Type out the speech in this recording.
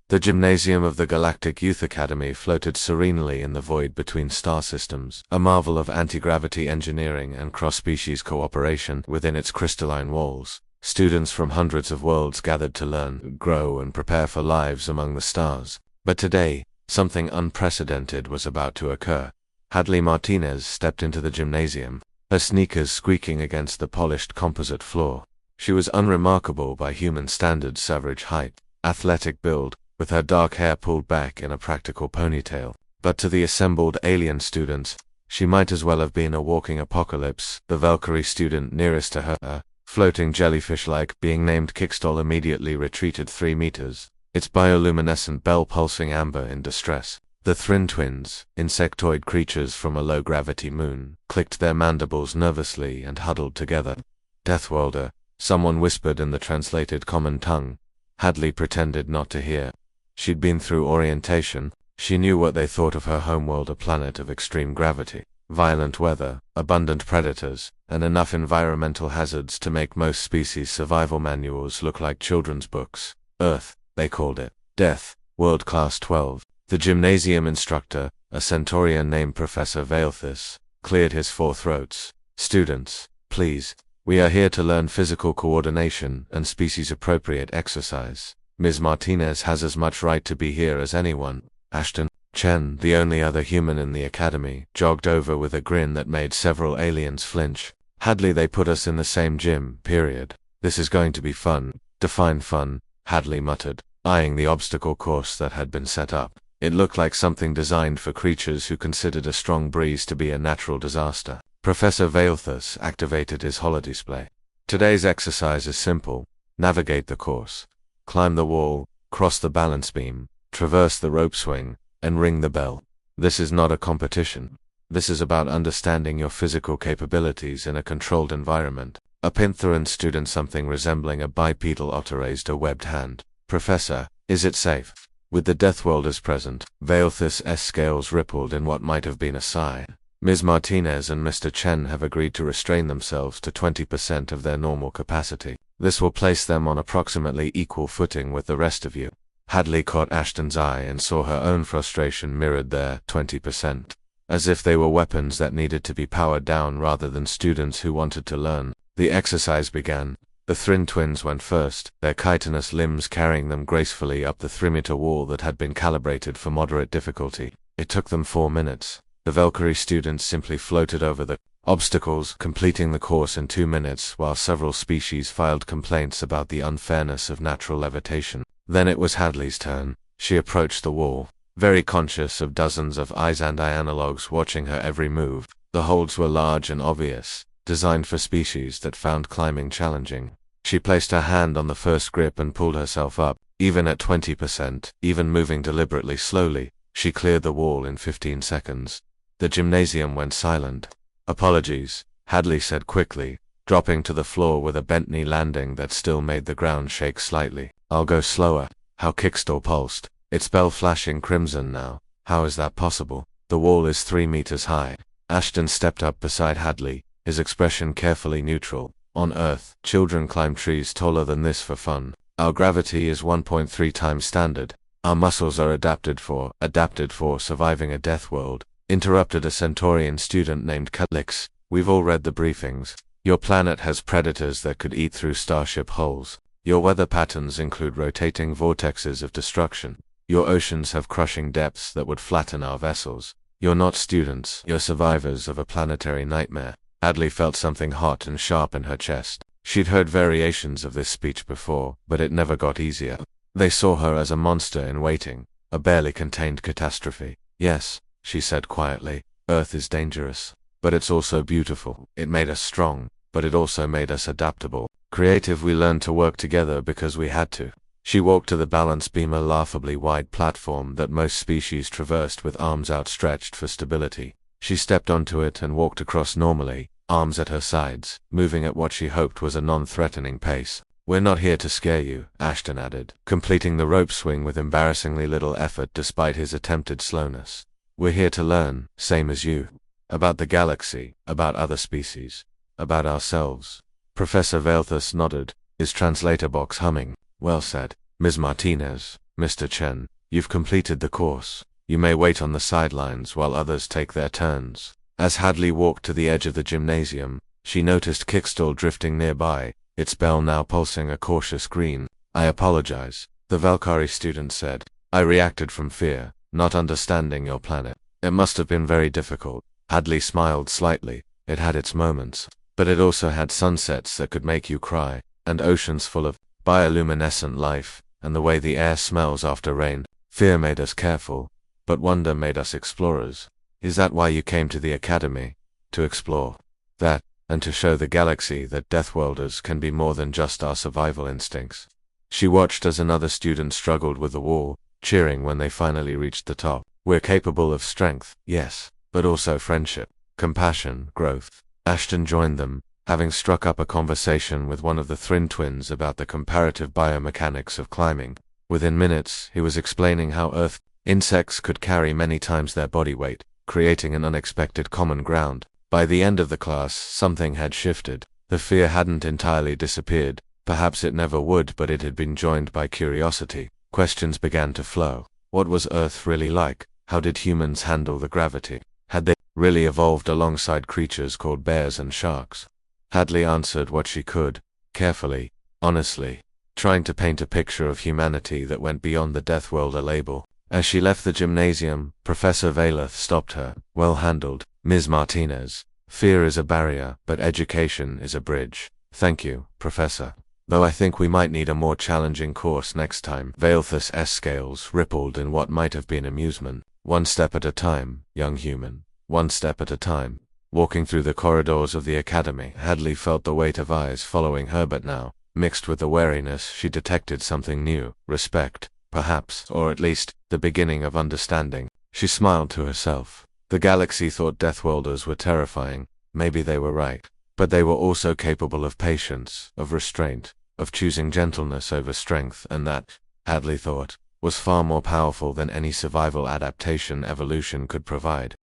The gymnasium of the Galactic Youth Academy floated serenely in the void between star systems, a marvel of anti-gravity engineering and cross-species cooperation within its crystalline walls. Students from hundreds of worlds gathered to learn, grow, and prepare for lives among the stars. But today, something unprecedented was about to occur. Hadley Martinez stepped into the gymnasium, her sneakers squeaking against the polished composite floor. She was unremarkable by human standards: average height, athletic build, with her dark hair pulled back in a practical ponytail. But to the assembled alien students, she might as well have been a walking apocalypse. The Valkyrie student nearest to her, a floating jellyfish-like being named Kickstall, immediately retreated 3 meters, its bioluminescent bell pulsing amber in distress. The Thrin twins, insectoid creatures from a low-gravity moon, clicked their mandibles nervously and huddled together. Deathworlder, someone whispered in the translated common tongue. Hadley pretended not to hear. She'd been through orientation. She knew what they thought of her homeworld, a planet of extreme gravity, violent weather, abundant predators, and enough environmental hazards to make most species' survival manuals look like children's books. Earth, they called it. Death, World Class 12. The gymnasium instructor, a Centaurian named Professor Valethus, cleared his 4 throats. Students, please. We are here to learn physical coordination and species-appropriate exercise. Ms. Martinez has as much right to be here as anyone. Ashton. Chen, the only other human in the academy, jogged over with a grin that made several aliens flinch. Hadley, they put us in the same gym, period. This is going to be fun. Define fun, Hadley muttered, eyeing the obstacle course that had been set up. It looked like something designed for creatures who considered a strong breeze to be a natural disaster. Professor Valethus activated his holodisplay. Today's exercise is simple. Navigate the course. Climb the wall, cross the balance beam, traverse the rope swing, and ring the bell. This is not a competition. This is about understanding your physical capabilities in a controlled environment. A Pintheran student, something resembling a bipedal otter, raised a webbed hand. Professor, is it safe? With the Deathworlders present, Valethus' scales rippled in what might have been a sigh. Ms. Martinez and Mr. Chen have agreed to restrain themselves to 20% of their normal capacity. This will place them on approximately equal footing with the rest of you. Hadley caught Ashton's eye and saw her own frustration mirrored there, 20%. As if they were weapons that needed to be powered down rather than students who wanted to learn. The exercise began. The Thrin twins went first, their chitinous limbs carrying them gracefully up the 3-meter wall that had been calibrated for moderate difficulty. It took them 4 minutes. The Valkyrie students simply floated over the obstacles, completing the course in 2 minutes, while several species filed complaints about the unfairness of natural levitation. Then it was Hadley's turn. She approached the wall, very conscious of dozens of eyes and eye analogues watching her every move. The holds were large and obvious, designed for species that found climbing challenging. She placed her hand on the first grip and pulled herself up. Even at 20%, even moving deliberately slowly, she cleared the wall in 15 seconds. The gymnasium went silent. Apologies, Hadley said quickly, dropping to the floor with a bent knee landing that still made the ground shake slightly. I'll go slower. How Kickstall pulsed, its bell flashing crimson now. How is that possible? The wall is 3 meters high. Ashton stepped up beside Hadley, his expression carefully neutral. On Earth, children climb trees taller than this for fun. Our gravity is 1.3 times standard. Our muscles are adapted for surviving a death world. Interrupted a Centaurian student named Cutlix. We've all read the briefings. Your planet has predators that could eat through starship hulls. Your weather patterns include rotating vortexes of destruction. Your oceans have crushing depths that would flatten our vessels. You're not students, you're survivors of a planetary nightmare. Hadley felt something hot and sharp in her chest. She'd heard variations of this speech before, but it never got easier. They saw her as a monster in waiting, a barely contained catastrophe. Yes, she said quietly, Earth is dangerous, but it's also beautiful. It made us strong, but it also made us adaptable. Creative. We learned to work together because we had to. She walked to the balance beam, a laughably wide platform that most species traversed with arms outstretched for stability. She stepped onto it and walked across normally, arms at her sides, moving at what she hoped was a non-threatening pace. We're not here to scare you, Ashton added, completing the rope swing with embarrassingly little effort despite his attempted slowness. We're here to learn, same as you. About the galaxy, about other species, about ourselves. Professor Valethus nodded, his translator box humming. Well said, Ms. Martinez. Mr. Chen, you've completed the course. You may wait on the sidelines while others take their turns. As Hadley walked to the edge of the gymnasium, she noticed Kickstall drifting nearby, its bell now pulsing a cautious green. I apologize, the Valkyrie student said. I reacted from fear, not understanding your planet. It must have been very difficult. Hadley smiled slightly. It had its moments, but it also had sunsets that could make you cry, and oceans full of bioluminescent life, and the way the air smells after rain. Fear made us careful, but wonder made us explorers. Is that why you came to the academy? To explore. That, and to show the galaxy that Deathworlders can be more than just our survival instincts. She watched as another student struggled with the wall, cheering when they finally reached the top. We're capable of strength, yes, but also friendship, compassion, growth. Ashton joined them, having struck up a conversation with one of the Thrin twins about the comparative biomechanics of climbing. Within minutes, he was explaining how Earth insects could carry many times their body weight, creating an unexpected common ground. By the end of the class, something had shifted. The fear hadn't entirely disappeared. Perhaps it never would, but it had been joined by curiosity. Questions began to flow. What was Earth really like? How did humans handle the gravity? Had they really evolved alongside creatures called bears and sharks? Hadley answered what she could, carefully, honestly, trying to paint a picture of humanity that went beyond the Deathworlder label. As she left the gymnasium, Professor Valeth stopped her. Well handled, Ms. Martinez. Fear is a barrier, but education is a bridge. Thank you, Professor. Though I think we might need a more challenging course next time. Valeth's scales rippled in what might have been amusement. One step at a time, young human. One step at a time. Walking through the corridors of the academy, Hadley felt the weight of eyes following her, but now, mixed with the wariness, she detected something new. Respect, perhaps, or at least, the beginning of understanding. She smiled to herself. The galaxy thought Deathworlders were terrifying. Maybe they were right. But they were also capable of patience, of restraint, of choosing gentleness over strength, and that, Hadley thought, was far more powerful than any survival adaptation evolution could provide.